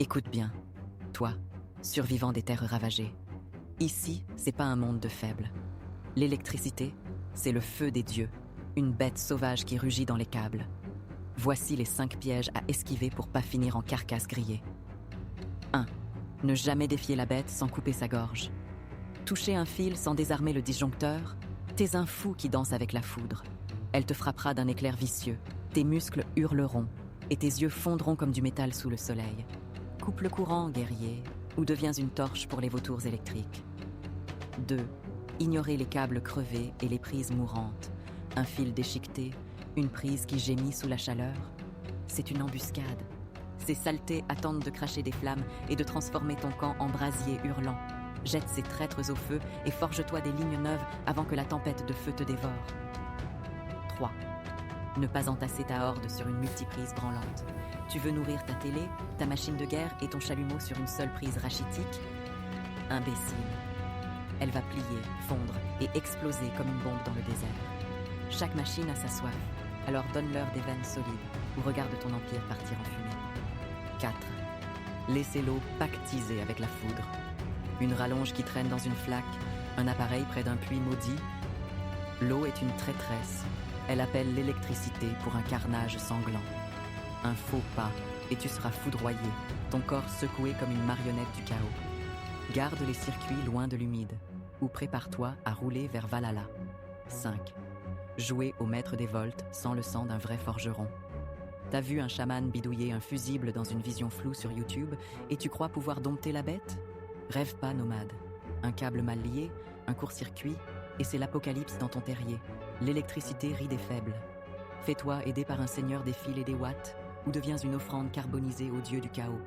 Écoute bien, toi, survivant des terres ravagées. Ici, c'est pas un monde de faibles. L'électricité, c'est le feu des dieux, une bête sauvage qui rugit dans les câbles. Voici les 5 pièges à esquiver pour pas finir en carcasse grillée. 1. Ne jamais défier la bête sans couper sa gorge. Toucher un fil sans désarmer le disjoncteur, t'es un fou qui danse avec la foudre. Elle te frappera d'un éclair vicieux, tes muscles hurleront, et tes yeux fondront comme du métal sous le soleil. Coupe le courant, guerrier, ou deviens une torche pour les vautours électriques. 2. Ignorer les câbles crevés et les prises mourantes. Un fil déchiqueté, une prise qui gémit sous la chaleur. C'est une embuscade. Ces saletés attendent de cracher des flammes et de transformer ton camp en brasier hurlant. Jette ces traîtres au feu et forge-toi des lignes neuves avant que la tempête de feu te dévore. 3. Ne pas entasser ta horde sur une multiprise branlante. Tu veux nourrir ta télé, ta machine de guerre et ton chalumeau sur une seule prise rachitique? Imbécile. Elle va plier, fondre et exploser comme une bombe dans le désert. Chaque machine a sa soif, alors donne-leur des veines solides ou regarde ton empire partir en fumée. 4. Laissez l'eau pactiser avec la foudre. Une rallonge qui traîne dans une flaque, un appareil près d'un puits maudit. L'eau est une traîtresse. Elle appelle l'électricité pour un carnage sanglant. Un faux pas, et tu seras foudroyé, ton corps secoué comme une marionnette du chaos. Garde les circuits loin de l'humide, ou prépare-toi à rouler vers Valhalla. 5. Jouer au maître des voltes sans le sang d'un vrai forgeron. T'as vu un chaman bidouiller un fusible dans une vision floue sur YouTube et tu crois pouvoir dompter la bête? Rêve pas, nomade. Un câble mal lié, un court-circuit, et c'est l'apocalypse dans ton terrier. L'électricité rit des faibles. Fais-toi aider par un seigneur des fils et des watts, ou deviens une offrande carbonisée au dieu du chaos.